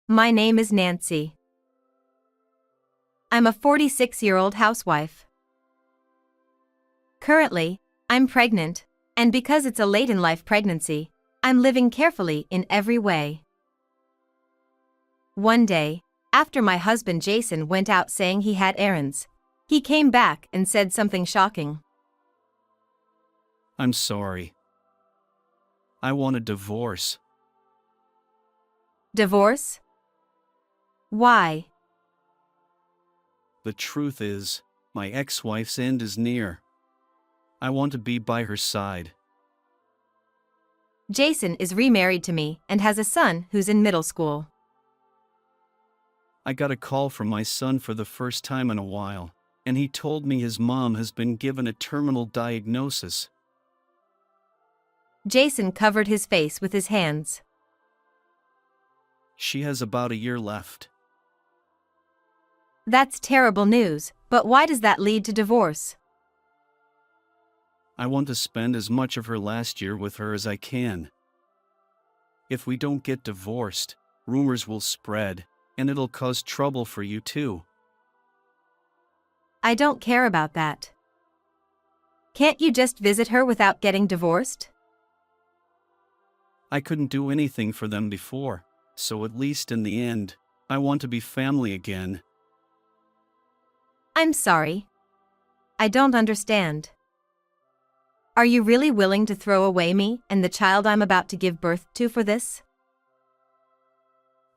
My name is Nancy. I'm a 46-year-old housewife. Currently, I'm pregnant, and because it's a late-in-life pregnancy, I'm living carefully in every way. One day, after my husband Jason went out saying he had errands, he came back and said something shocking. I'm sorry. I want a divorce. Divorce? Why? The truth is, my ex-wife's end is near. I want to be by her side. Jason is remarried to me and has a son who's in middle school. I got a call from my son for the first time in a while, and he told me his mom has been given a terminal diagnosis. Jason covered his face with his hands. She has about a year left. That's terrible news, but why does that lead to divorce? I want to spend as much of her last year with her as I can. If we don't get divorced, rumors will spread, and it'll cause trouble for you too. I don't care about that. Can't you just visit her without getting divorced? I couldn't do anything for them before, so at least in the end, I want to be family again. I'm sorry. I don't understand. Are you really willing to throw away me and the child I'm about to give birth to for this?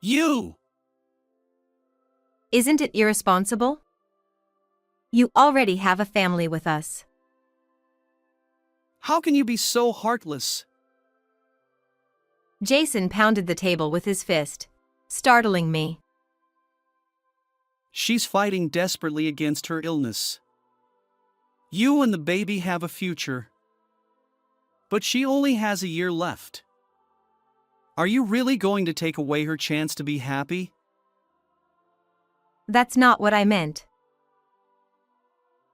You! Isn't it irresponsible? You already have a family with us. How can you be so heartless? Jason pounded the table with his fist, startling me. She's fighting desperately against her illness. You and the baby have a future. But she only has a year left. Are you really going to take away her chance to be happy? That's not what I meant.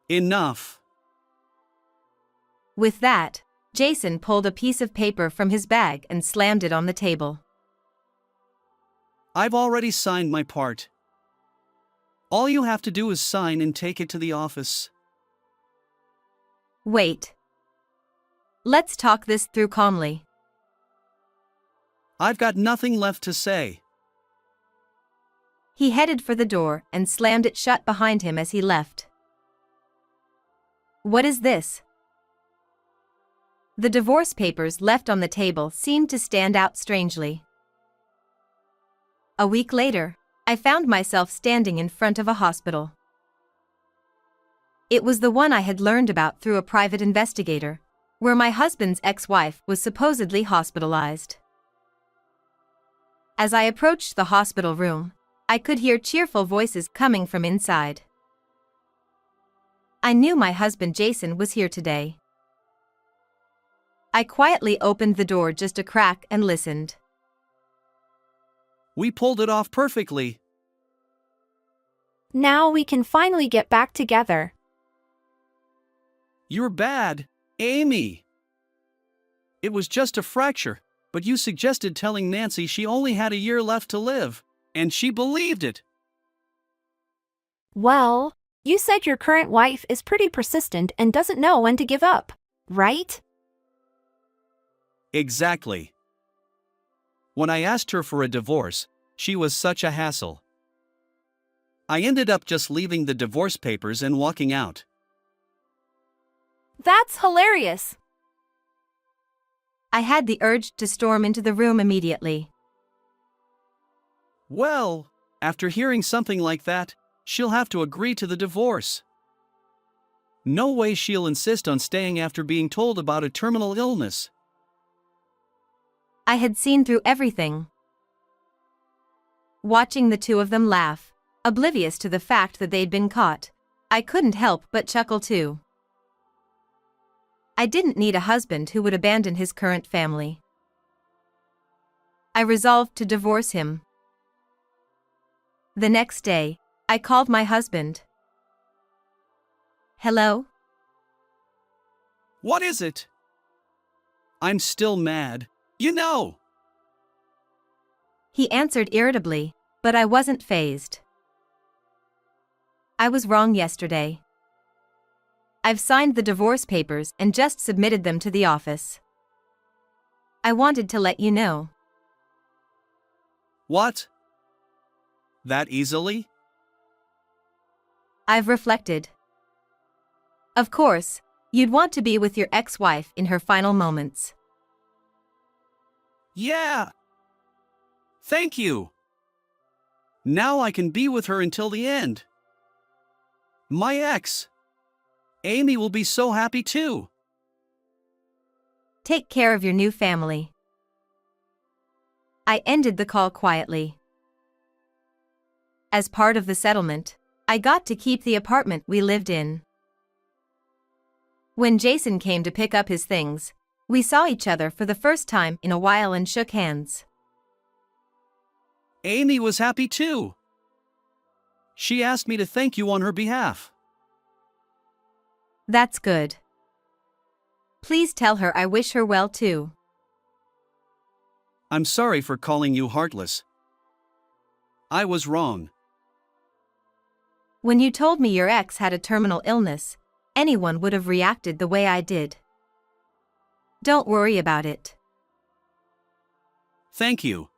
Enough. With that, Jason pulled a piece of paper from his bag and slammed it on the table. I've already signed my part. All you have to do is sign and take it to the office. Wait. Let's talk this through calmly. I've got nothing left to say. He headed for the door and slammed it shut behind him as he left. What is this? The divorce papers left on the table seemed to stand out strangely. A week later, I found myself standing in front of a hospital. It was the one I had learned about through a private investigator, where my husband's ex-wife was supposedly hospitalized. As I approached the hospital room, I could hear cheerful voices coming from inside. I knew my husband Jason was here today. I quietly opened the door just a crack and listened. We pulled it off perfectly. Now we can finally get back together. You're bad, Amy. It was just a fracture, but you suggested telling Nancy she only had a year left to live, and she believed it. Well, you said your current wife is pretty persistent and doesn't know when to give up, right? Exactly. When I asked her for a divorce, she was such a hassle. I ended up just leaving the divorce papers and walking out. That's hilarious. I had the urge to storm into the room immediately. Well, after hearing something like that, she'll have to agree to the divorce. No way she'll insist on staying after being told about a terminal illness. I had seen through everything. Watching the two of them laugh, oblivious to the fact that they'd been caught, I couldn't help but chuckle too. I didn't need a husband who would abandon his current family. I resolved to divorce him. The next day, I called my husband. Hello? What is it? I'm still mad. You know. He answered irritably, But I wasn't fazed. I was wrong yesterday. I've signed the divorce papers and just submitted them to the office. I wanted to let you know. What? That easily? I've reflected. Of course, you'd want to be with your ex-wife in her final moments. Yeah. Thank you. Now I can be with her until the end. My ex, Amy, will be so happy too. Take care of your new family. I ended the call quietly. As part of the settlement, I got to keep the apartment we lived in. When Jason came to pick up his things, we saw each other for the first time in a while and shook hands. Amy was happy too. She asked me to thank you on her behalf. That's good. Please tell her I wish her well too. I'm sorry for calling you heartless. I was wrong. When you told me your ex had a terminal illness, anyone would have reacted the way I did. Don't worry about it. Thank you.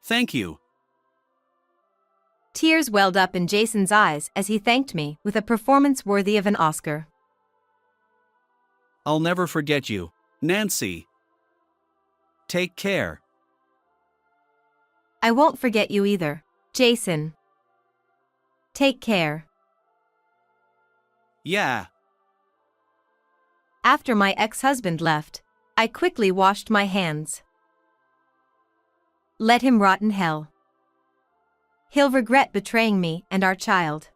Thank you. Tears welled up in Jason's eyes as he thanked me with a performance worthy of an Oscar. I'll never forget you, Nancy. Take care. I won't forget you either, Jason. Take care. Yeah. After my ex-husband left, I quickly washed my hands. Let him rot in hell. He'll regret betraying me and our child.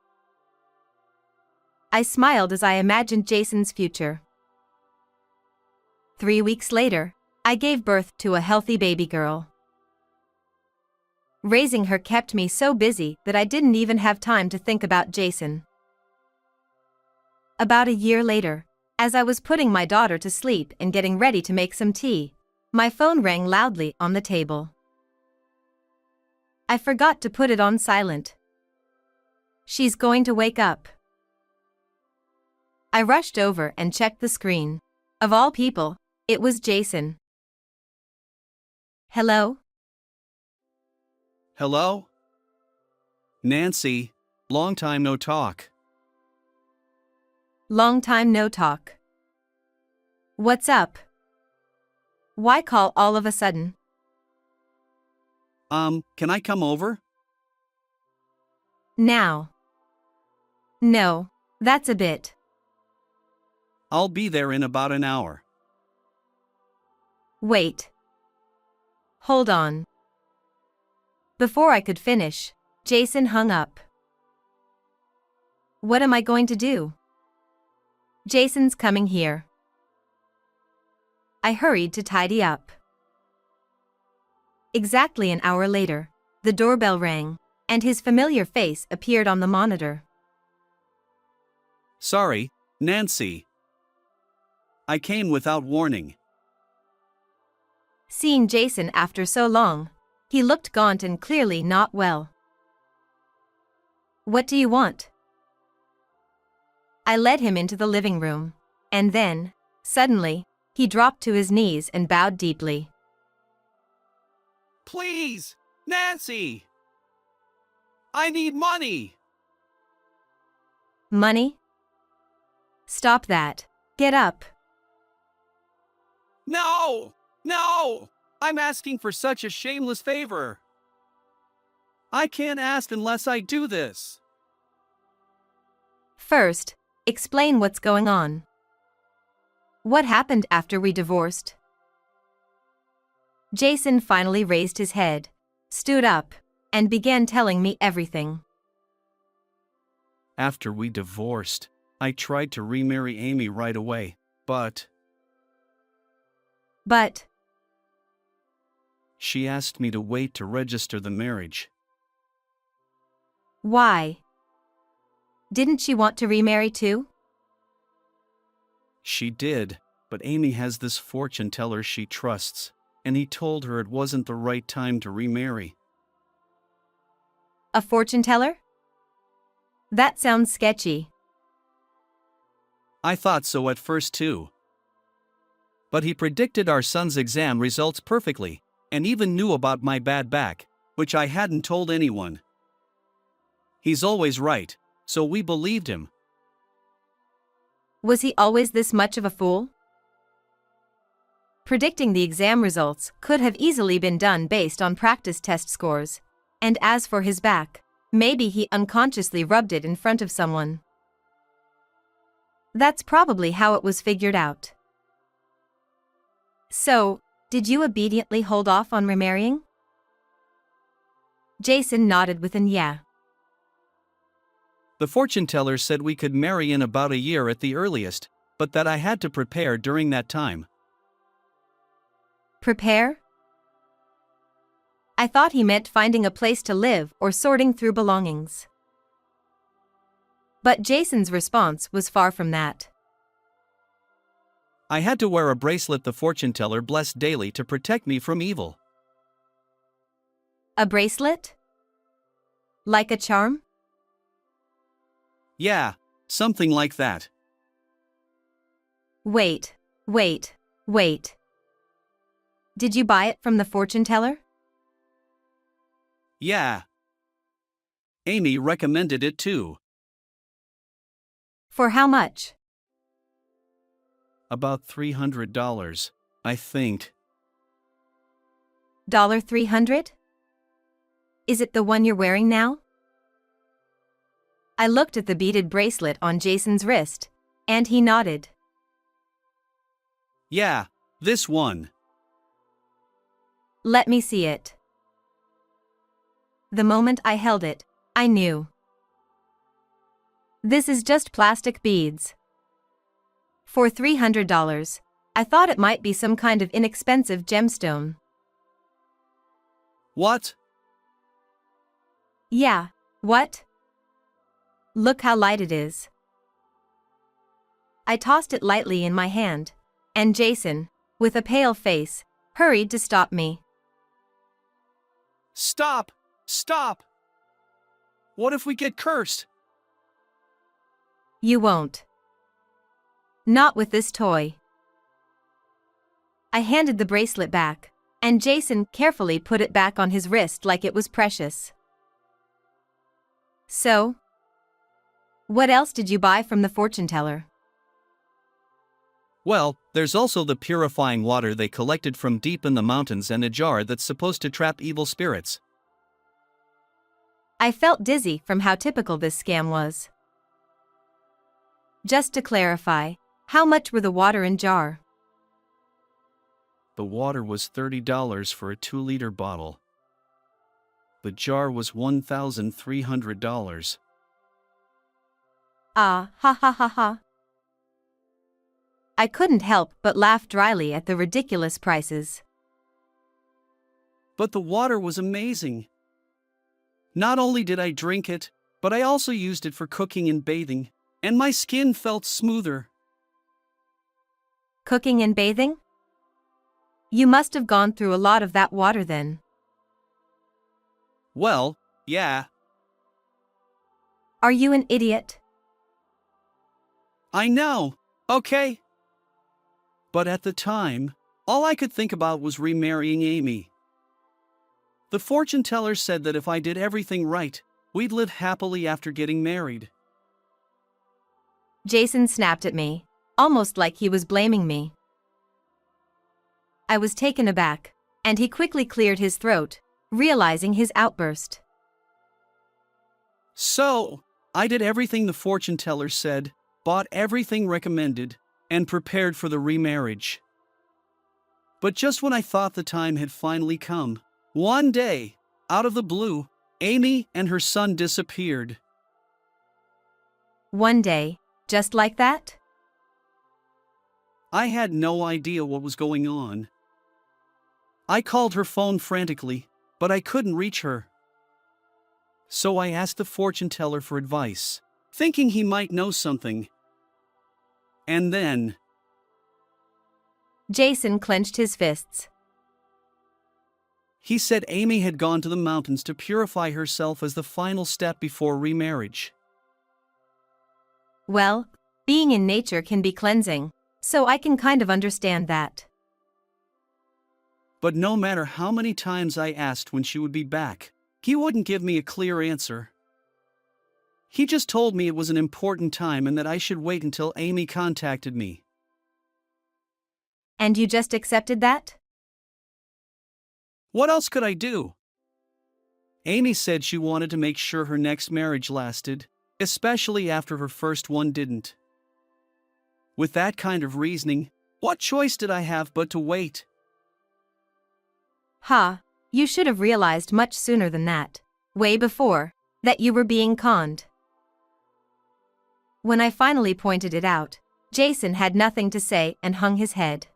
I smiled as I imagined Jason's future. 3 weeks later, I gave birth to a healthy baby girl. Raising her kept me so busy that I didn't even have time to think about Jason. About a year later, as I was putting my daughter to sleep and getting ready to make some tea, my phone rang loudly on the table. I forgot to put it on silent. She's going to wake up. I rushed over and checked the screen. Of all people, it was Jason. Hello? Hello? Nancy, long time no talk. Long time no talk. What's up? Why call all of a sudden? Can I come over? Now. No, that's a bit. I'll be there in about an hour. Wait. Hold on. Before I could finish, Jason hung up. What am I going to do? Jason's coming here. I hurried to tidy up. Exactly an hour later, the doorbell rang, and his familiar face appeared on the monitor. Sorry, Nancy. I came without warning. Seeing Jason after so long, he looked gaunt and clearly not well. What do you want? I led him into the living room, and then, suddenly, he dropped to his knees and bowed deeply. Please, Nancy! I need money! Money? Stop that. Get up. No! No! I'm asking for such a shameless favor. I can't ask unless I do this. First, explain what's going on. What happened after we divorced? Jason finally raised his head, stood up, and began telling me everything. After we divorced, I tried to remarry Amy right away, but she asked me to wait to register the marriage. Why? Didn't she want to remarry too? She did, but Amy has this fortune teller she trusts, and he told her it wasn't the right time to remarry. A fortune teller? That sounds sketchy. I thought so at first too. But he predicted our son's exam results perfectly, and even knew about my bad back, which I hadn't told anyone. He's always right, so we believed him. Was he always this much of a fool? Predicting the exam results could have easily been done based on practice test scores. And as for his back, maybe he unconsciously rubbed it in front of someone. That's probably how it was figured out. So, did you obediently hold off on remarrying? Jason nodded with an yeah. The fortune teller said we could marry in about a year at the earliest, but that I had to prepare during that time. Prepare? I thought he meant finding a place to live or sorting through belongings. But Jason's response was far from that. I had to wear a bracelet the fortune teller blessed daily to protect me from evil. A bracelet? Like a charm? Yeah, something like that. Wait. Did you buy it from the fortune teller? Yeah. Amy recommended it too. For how much? About $300, I think. $300? Is it the one you're wearing now? I looked at the beaded bracelet on Jason's wrist, and he nodded. Yeah, this one. Let me see it. The moment I held it, I knew. This is just plastic beads. For $300, I thought it might be some kind of inexpensive gemstone. What? Yeah, what? Look how light it is. I tossed it lightly in my hand, and Jason, with a pale face, hurried to stop me. Stop! Stop! What if we get cursed? You won't. Not with this toy. I handed the bracelet back, and Jason carefully put it back on his wrist like it was precious. So, what else did you buy from the fortune teller? Well, there's also the purifying water they collected from deep in the mountains and a jar that's supposed to trap evil spirits. I felt dizzy from how typical this scam was. Just to clarify, how much were the water and jar? The water was $30 for a 2-liter bottle. The jar was $1,300. Ah, ha ha ha ha. I couldn't help but laugh dryly at the ridiculous prices. But the water was amazing. Not only did I drink it, but I also used it for cooking and bathing, and my skin felt smoother. Cooking and bathing? You must have gone through a lot of that water then. Well, yeah. Are you an idiot? I know, okay? But at the time, all I could think about was remarrying Amy. The fortune teller said that if I did everything right, we'd live happily after getting married. Jason snapped at me, almost like he was blaming me. I was taken aback, and he quickly cleared his throat, realizing his outburst. So, I did everything the fortune teller said, bought everything recommended, and prepared for the remarriage. But just when I thought the time had finally come, one day, out of the blue, Amy and her son disappeared. One day, just like that? I had no idea what was going on. I called her phone frantically, but I couldn't reach her. So I asked the fortune teller for advice, thinking he might know something. And then... Jason clenched his fists. He said Amy had gone to the mountains to purify herself as the final step before remarriage. Well, being in nature can be cleansing, so I can kind of understand that. But no matter how many times I asked when she would be back, he wouldn't give me a clear answer. He just told me it was an important time and that I should wait until Amy contacted me. And you just accepted that? What else could I do? Amy said she wanted to make sure her next marriage lasted, especially after her first one didn't. With that kind of reasoning, what choice did I have but to wait? You should have realized much sooner than that, way before, that you were being conned. When I finally pointed it out, Jason had nothing to say and hung his head.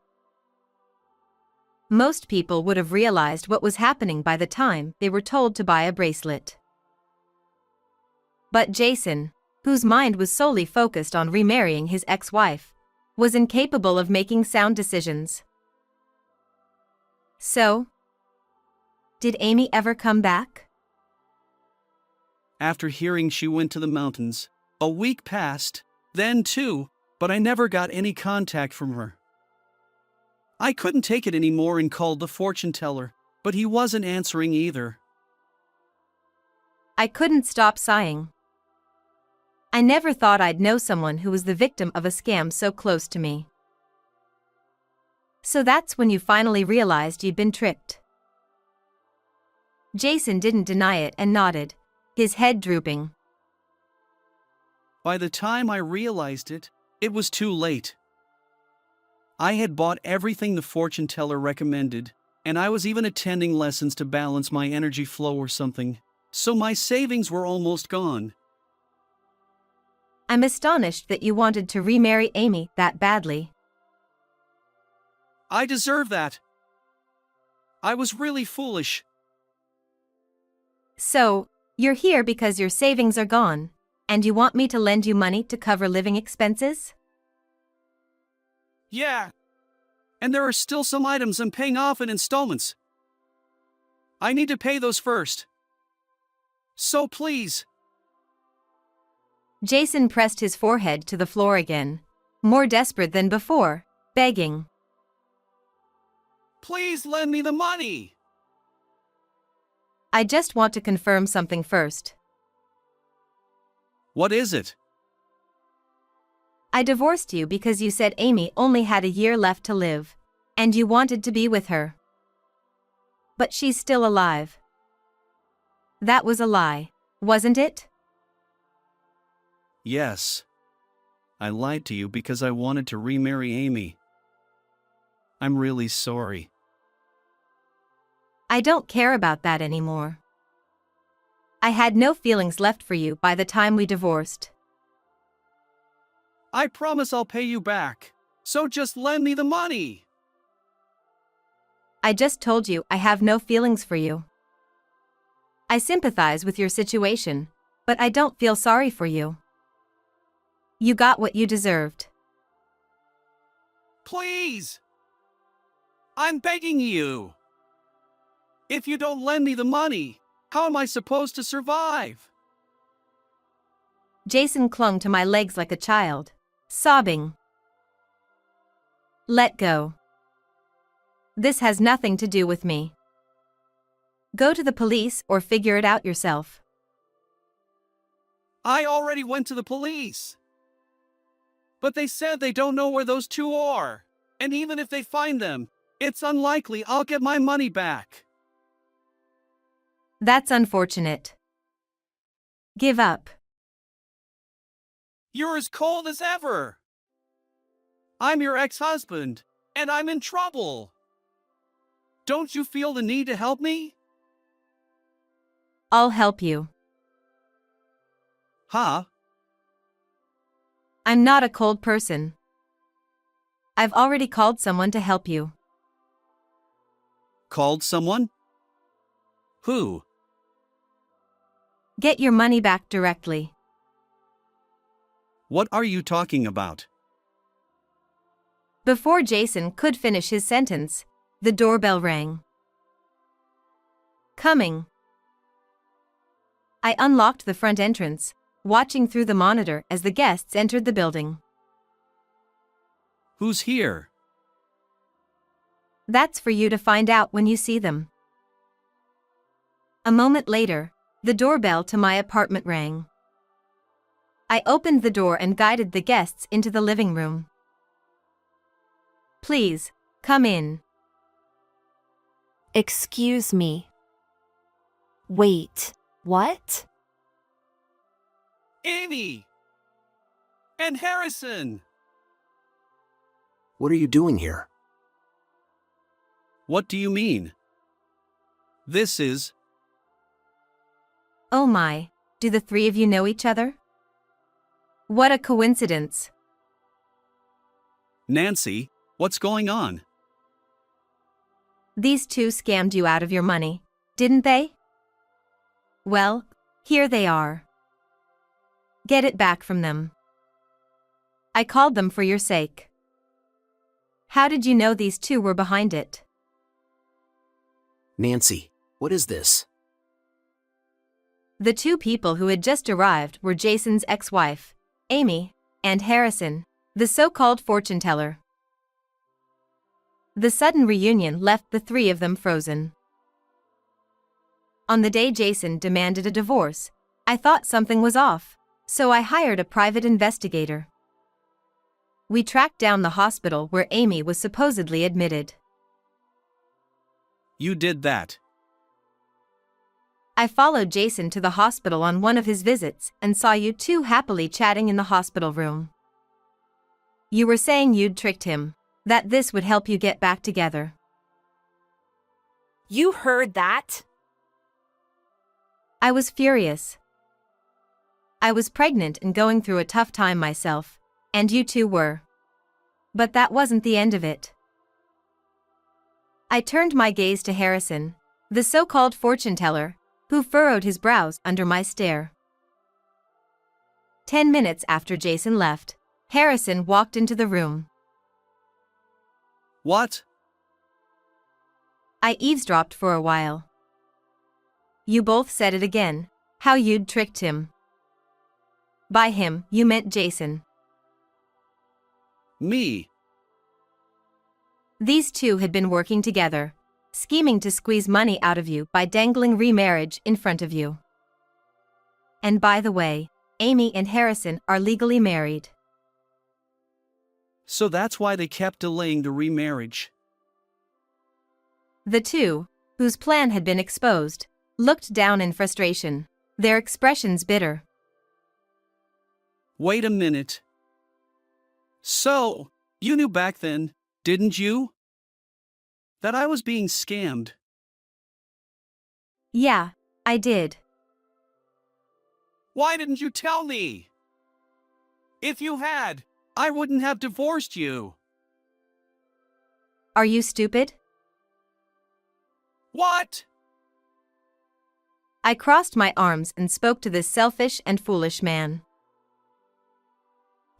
Most people would have realized what was happening by the time they were told to buy a bracelet. But Jason, whose mind was solely focused on remarrying his ex-wife, was incapable of making sound decisions. So, did Amy ever come back? After hearing she went to the mountains, a week passed, then 2, but I never got any contact from her. I couldn't take it anymore and called the fortune teller, but he wasn't answering either. I couldn't stop sighing. I never thought I'd know someone who was the victim of a scam so close to me. So that's when you finally realized you'd been tricked. Jason didn't deny it and nodded, his head drooping. By the time I realized it, it was too late. I had bought everything the fortune teller recommended, and I was even attending lessons to balance my energy flow or something, so my savings were almost gone. I'm astonished that you wanted to remarry Amy that badly. I deserve that. I was really foolish. So, you're here because your savings are gone, and you want me to lend you money to cover living expenses? Yeah. And there are still some items I'm paying off in installments. I need to pay those first. So please. Jason pressed his forehead to the floor again, more desperate than before, begging. Please lend me the money. I just want to confirm something first. What is it? I divorced you because you said Amy only had a year left to live, and you wanted to be with her. But she's still alive. That was a lie, wasn't it? Yes. I lied to you because I wanted to remarry Amy. I'm really sorry. I don't care about that anymore. I had no feelings left for you by the time we divorced. I promise I'll pay you back, so just lend me the money. I just told you I have no feelings for you. I sympathize with your situation, but I don't feel sorry for you. You got what you deserved. Please! I'm begging you! If you don't lend me the money, how am I supposed to survive? Jason clung to my legs like a child, sobbing. Let go. This has nothing to do with me. Go to the police or figure it out yourself. I already went to the police. But they said they don't know where those 2 are, and even if they find them, it's unlikely I'll get my money back. That's unfortunate. Give up. You're as cold as ever. I'm your ex-husband, and I'm in trouble. Don't you feel the need to help me? I'll help you. Huh? I'm not a cold person. I've already called someone to help you. Called someone? Who? Get your money back directly. What are you talking about? Before Jason could finish his sentence, the doorbell rang. Coming. I unlocked the front entrance, watching through the monitor as the guests entered the building. Who's here? That's for you to find out when you see them. A moment later, the doorbell to my apartment rang. I opened the door and guided the guests into the living room. Please, come in. Excuse me. Wait, what? Amy! And Harrison! What are you doing here? What do you mean? This is... Oh my, do the three of you know each other? What a coincidence. Nancy, what's going on? These two scammed you out of your money, didn't they? Well, here they are. Get it back from them. I called them for your sake. How did you know these two were behind it? Nancy, what is this? The two people who had just arrived were Jason's ex-wife, Amy, and Harrison, the so-called fortune teller. The sudden reunion left the three of them frozen. On the day Jason demanded a divorce, I thought something was off, so I hired a private investigator. We tracked down the hospital where Amy was supposedly admitted. You did that. I followed Jason to the hospital on one of his visits and saw you two happily chatting in the hospital room. You were saying you'd tricked him, that this would help you get back together. You heard that? I was furious. I was pregnant and going through a tough time myself, and you two were. But that wasn't the end of it. I turned my gaze to Harrison, the so-called fortune teller, who furrowed his brows under my stare. 10 minutes after Jason left, Harrison walked into the room. What? I eavesdropped for a while. You both said it again, how you'd tricked him. By him, you meant Jason. Me. These two had been working together, scheming to squeeze money out of you by dangling remarriage in front of you. And by the way, Amy and Harrison are legally married. So that's why they kept delaying the remarriage. The two, whose plan had been exposed, looked down in frustration, their expressions bitter. Wait a minute. So, you knew back then, didn't you? That I was being scammed. Yeah, I did. Why didn't you tell me? If you had, I wouldn't have divorced you. Are you stupid? What? I crossed my arms and spoke to this selfish and foolish man.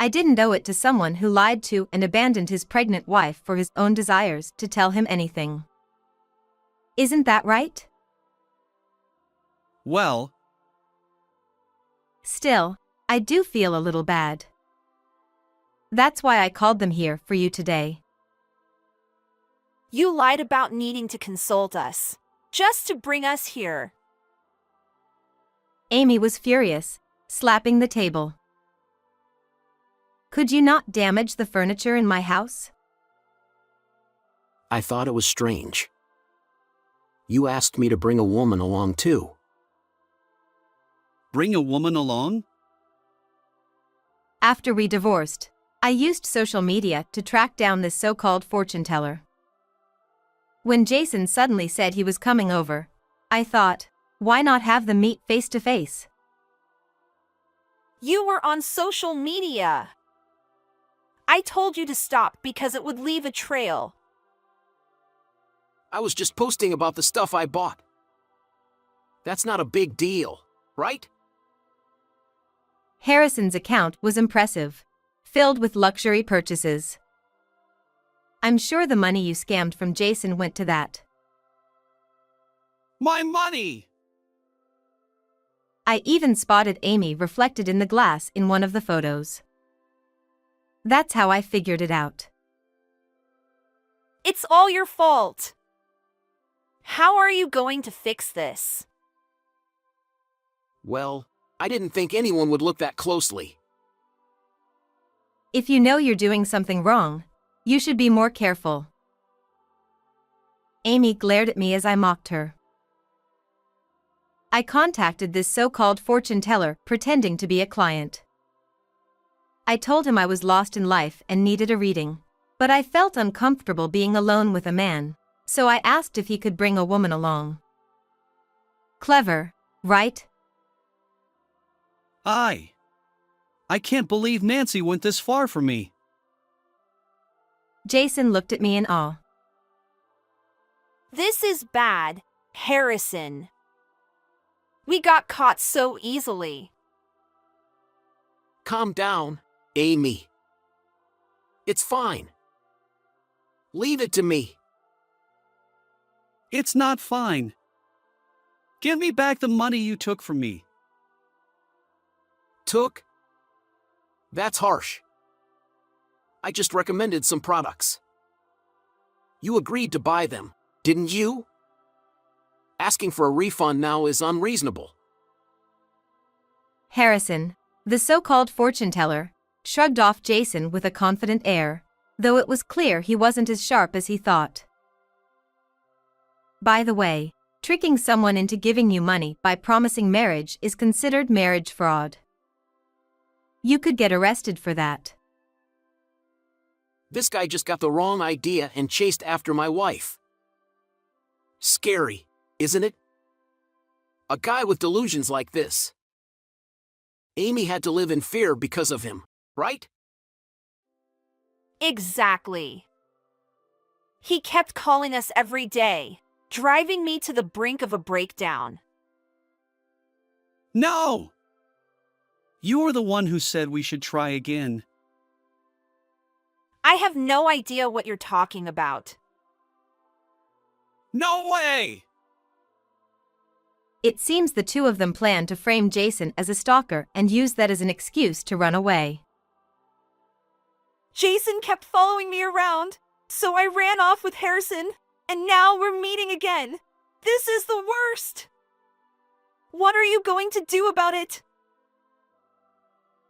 I didn't owe it to someone who lied to and abandoned his pregnant wife for his own desires to tell him anything. Isn't that right? Well, Still, I do feel a little bad. That's why I called them here for you today. You lied about needing to consult us, just to bring us here. Amy was furious, slapping the table. Could you not damage the furniture in my house? I thought it was strange. You asked me to bring a woman along too. bring a woman along? After we divorced, I used social media to track down this so-called fortune teller. When Jason suddenly said he was coming over, I thought, why not have them meet face to face? You were on social media. I told you to stop because it would leave a trail. I was just posting about the stuff I bought. That's not a big deal, right? Harrison's account was impressive, filled with luxury purchases. I'm sure the money you scammed from Jason went to that. My money! I even spotted Amy reflected in the glass in one of the photos. That's how I figured it out. It's all your fault. How are you going to fix this? Well, I didn't think anyone would look that closely. If you know you're doing something wrong, you should be more careful. Amy glared at me as I mocked her. I contacted this so-called fortune teller pretending to be a client. I told him I was lost in life and needed a reading, but I felt uncomfortable being alone with a man, so I asked if he could bring a woman along. Clever, right? I can't believe Nancy went this far for me. Jason looked at me in awe. This is bad, Harrison. We got caught so easily. Calm down, Amy. It's fine. Leave it to me. It's not fine. Give me back the money you took from me. Took? That's harsh. I just recommended some products. You agreed to buy them, didn't you? Asking for a refund now is unreasonable. Harrison, the so-called fortune teller, shrugged off Jason with a confident air, though it was clear he wasn't as sharp as he thought. By the way, tricking someone into giving you money by promising marriage is considered marriage fraud. You could get arrested for that. This guy just got the wrong idea and chased after my wife. Scary, isn't it? A guy with delusions like this. Amy had to live in fear because of him, right? Exactly. He kept calling us every day, driving me to the brink of a breakdown. No! You're the one who said we should try again. I have no idea what you're talking about. No way! It seems the two of them planned to frame Jason as a stalker and use that as an excuse to run away. Jason kept following me around, so I ran off with Harrison, and now we're meeting again. This is the worst. What are you going to do about it?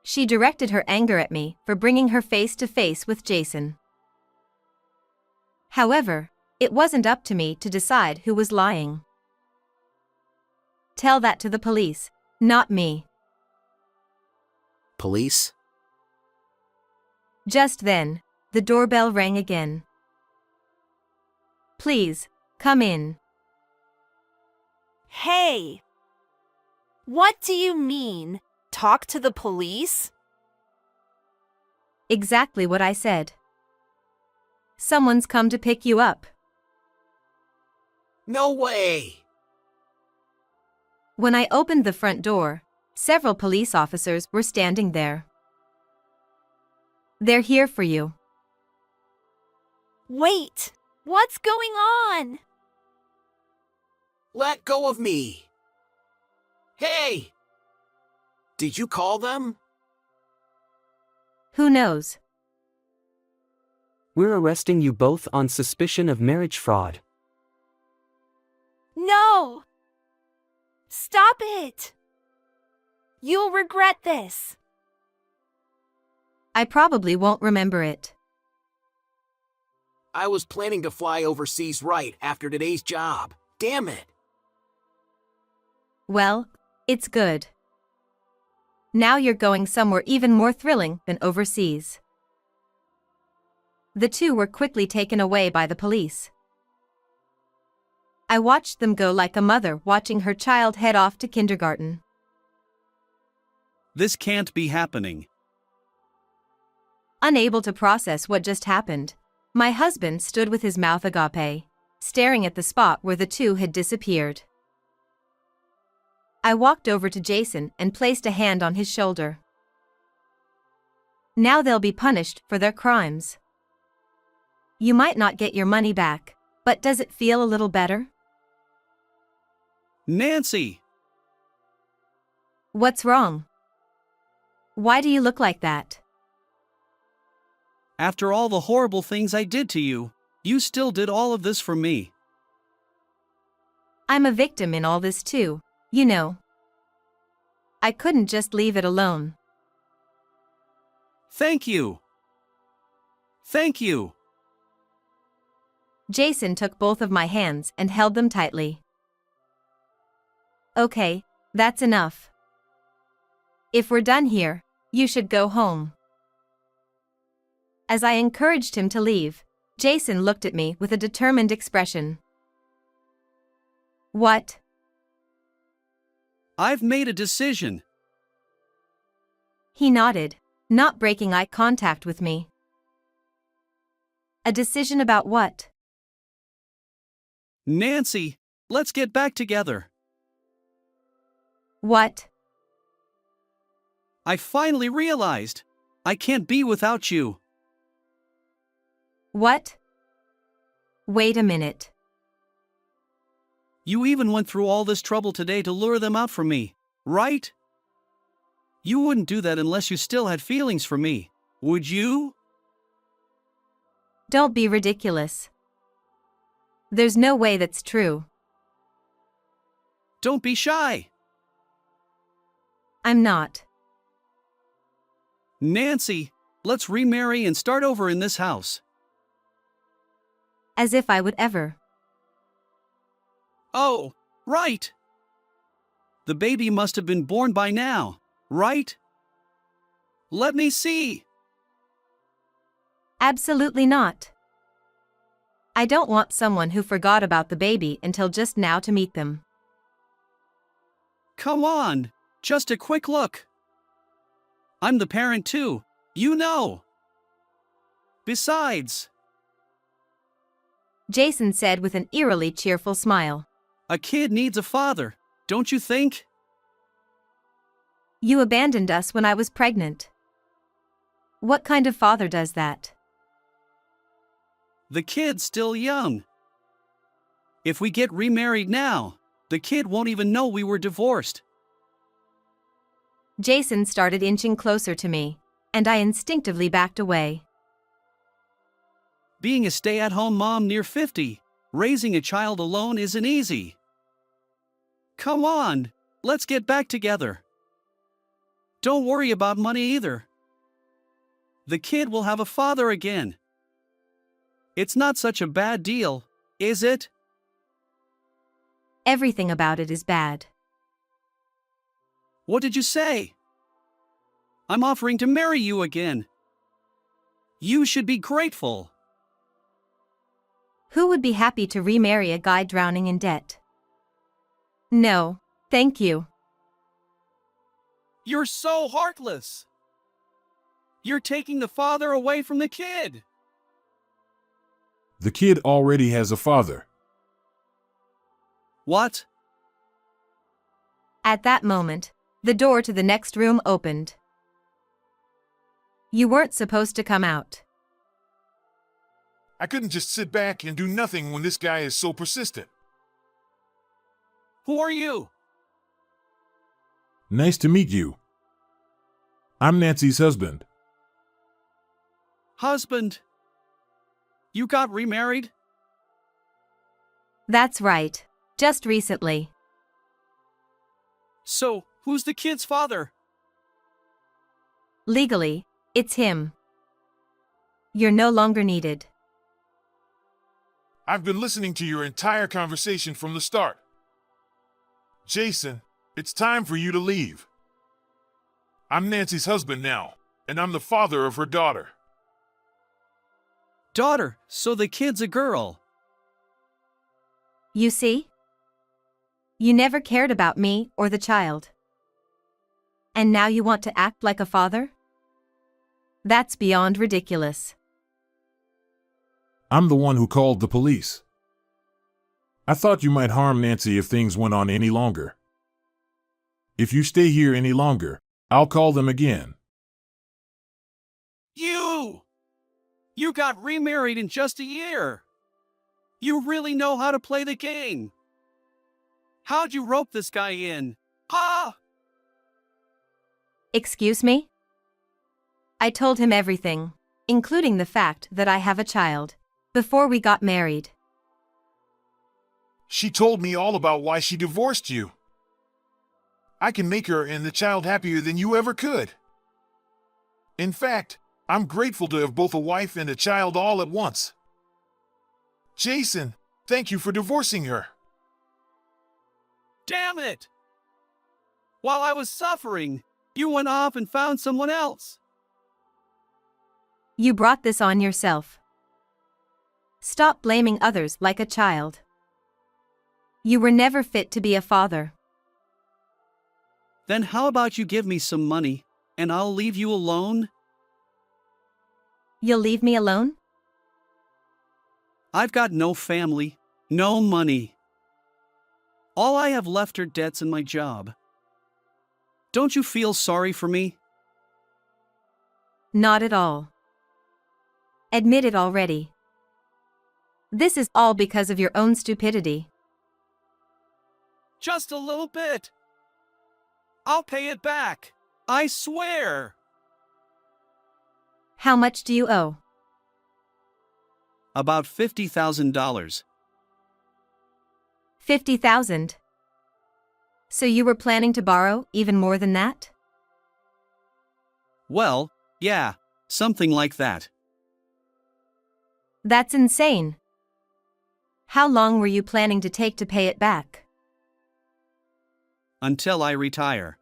She directed her anger at me for bringing her face to face with Jason. However, it wasn't up to me to decide who was lying. Tell that to the police, not me. Police? Just then, the doorbell rang again. Please, come in. Hey! What do you mean? Talk to the police? Exactly what I said. Someone's come to pick you up. No way! When I opened the front door, several police officers were standing there. They're here for you. Wait! What's going on? Let go of me! Hey! Did you call them? Who knows? We're arresting you both on suspicion of marriage fraud. No! Stop it! You'll regret this. I probably won't remember it. I was planning to fly overseas right after today's job. Damn it! Well, it's good. Now you're going somewhere even more thrilling than overseas. The two were quickly taken away by the police. I watched them go like a mother watching her child head off to kindergarten. This can't be happening. Unable to process what just happened, my husband stood with his mouth agape, staring at the spot where the two had disappeared. I walked over to Jason and placed a hand on his shoulder. Now they'll be punished for their crimes. You might not get your money back, but does it feel a little better? Nancy! What's wrong? Why do you look like that? After all the horrible things I did to you, you still did all of this for me. I'm a victim in all this too, you know. I couldn't just leave it alone. Thank you. Thank you. Jason took both of my hands and held them tightly. Okay, that's enough. If we're done here, you should go home. As I encouraged him to leave, Jason looked at me with a determined expression. What? I've made a decision. He nodded, not breaking eye contact with me. A decision about what? Nancy, let's get back together. What? I finally realized I can't be without you. What? Wait a minute. You even went through all this trouble today to lure them out for me, right? You wouldn't do that unless you still had feelings for me, would you? Don't be ridiculous. There's no way that's true. Don't be shy. I'm not. Nancy, let's remarry and start over in this house. As if I would ever. Oh, right. The baby must have been born by now, right? Let me see. Absolutely not. I don't want someone who forgot about the baby until just now to meet them. Come on, just a quick look. I'm the parent too, you know. Besides, Jason said with an eerily cheerful smile. a kid needs a father, don't you think? You abandoned us when I was pregnant. What kind of father does that? The kid's still young. If we get remarried now, the kid won't even know we were divorced. Jason started inching closer to me, and I instinctively backed away. Being a stay-at-home mom near 50, raising a child alone isn't easy. Come on, let's get back together. Don't worry about money either. The kid will have a father again. It's not such a bad deal, is it? Everything about it is bad. What did you say? I'm offering to marry you again. You should be grateful. Who would be happy to remarry a guy drowning in debt? No, thank you. You're so heartless. You're taking the father away from the kid. The kid already has a father. What? At that moment, the door to the next room opened. You weren't supposed to come out. I couldn't just sit back and do nothing when this guy is so persistent. Who are you? Nice to meet you. I'm Nancy's husband. Husband? You got remarried? That's right, just recently. So, who's the kid's father? Legally, it's him. You're no longer needed. I've been listening to your entire conversation from the start. Jason, it's time for you to leave. I'm Nancy's husband now, and I'm the father of her daughter. Daughter, so the kid's a girl. You see? You never cared about me or the child. And now you want to act like a father? That's beyond ridiculous. I'm the one who called the police. I thought you might harm Nancy if things went on any longer. If you stay here any longer, I'll call them again. You got remarried in just a year. You really know how to play the game. How'd you rope this guy in? Ah! Excuse me? I told him everything, including the fact that I have a child, before we got married. She told me all about why she divorced you. I can make her and the child happier than you ever could. In fact, I'm grateful to have both a wife and a child all at once. Jason, thank you for divorcing her. Damn it! While I was suffering, you went off and found someone else. You brought this on yourself. Stop blaming others like a child. You were never fit to be a father. Then how about you give me some money, and I'll leave you alone? You'll leave me alone? I've got no family, no money. All I have left are debts and my job. Don't you feel sorry for me? Not at all. Admit it already. This is all because of your own stupidity. Just a little bit. I'll pay it back. I swear. How much do you owe? About $50,000. 50,000. So you were planning to borrow even more than that? Well, yeah, something like that. That's insane. How long were you planning to take to pay it back? Until I retire.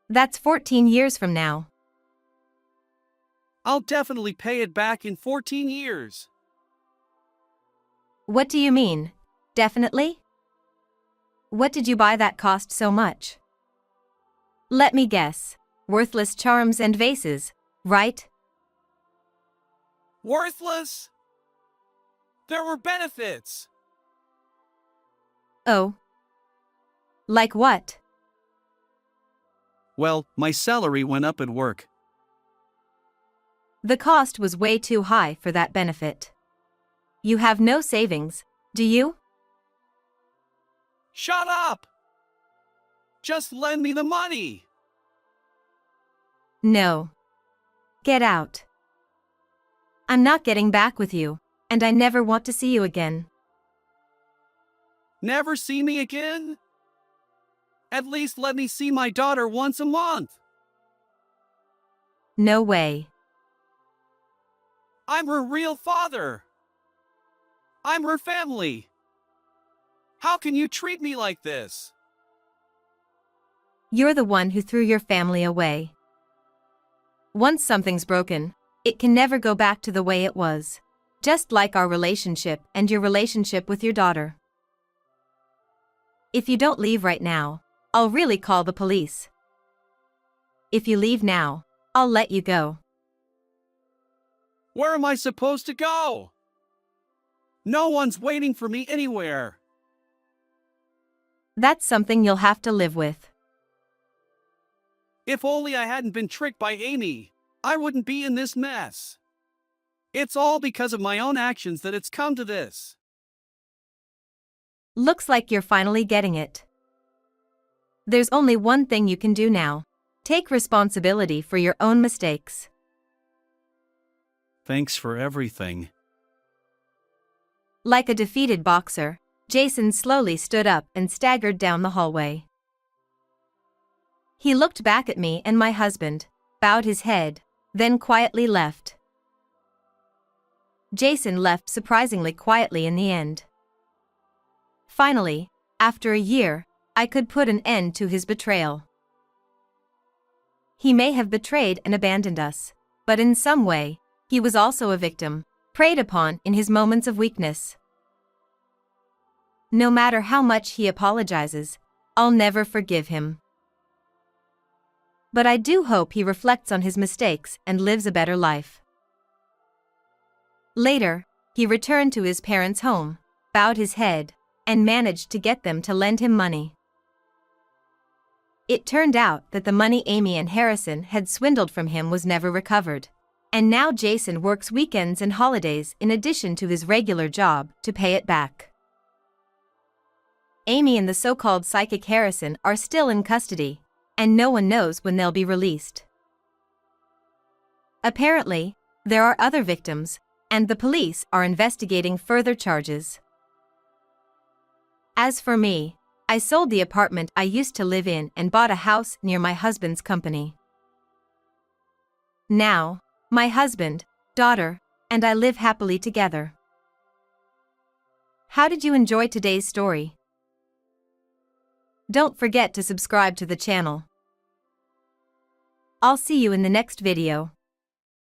That's 14 years from now. I'll definitely pay it back in 14 years. What do you mean? Definitely? What did you buy that cost so much? Let me guess. Worthless charms and vases, right? Worthless? There were benefits. Oh. Like what? Well, my salary went up at work. The cost was way too high for that benefit. You have no savings, do you? Shut up! Just lend me the money! No. Get out. I'm not getting back with you, and I never want to see you again. Never see me again? At least let me see my daughter once a month. No way. I'm her real father. I'm her family. How can you treat me like this? You're the one who threw your family away. Once something's broken, it can never go back to the way it was. Just like our relationship and your relationship with your daughter. If you don't leave right now, I'll really call the police. If you leave now, I'll let you go. Where am I supposed to go? No one's waiting for me anywhere. That's something you'll have to live with. If only I hadn't been tricked by Amy, I wouldn't be in this mess. It's all because of my own actions that it's come to this. Looks like you're finally getting it. There's only one thing you can do now. Take responsibility for your own mistakes. Thanks for everything. Like a defeated boxer, Jason slowly stood up and staggered down the hallway. He looked back at me and my husband, bowed his head, then quietly left. Jason left surprisingly quietly in the end. Finally, after a year, I could put an end to his betrayal. He may have betrayed and abandoned us, but in some way, he was also a victim, preyed upon in his moments of weakness. No matter how much he apologizes, I'll never forgive him. But I do hope he reflects on his mistakes and lives a better life. Later, he returned to his parents' home, bowed his head, and managed to get them to lend him money. It turned out that the money Amy and Harrison had swindled from him was never recovered. And now Jason works weekends and holidays in addition to his regular job to pay it back. Amy and the so-called psychic Harrison are still in custody, and no one knows when they'll be released. Apparently, there are other victims, and the police are investigating further charges. As for me, I sold the apartment I used to live in and bought a house near my husband's company. Now, my husband, daughter, and I live happily together. How did you enjoy today's story? Don't forget to subscribe to the channel. I'll see you in the next video.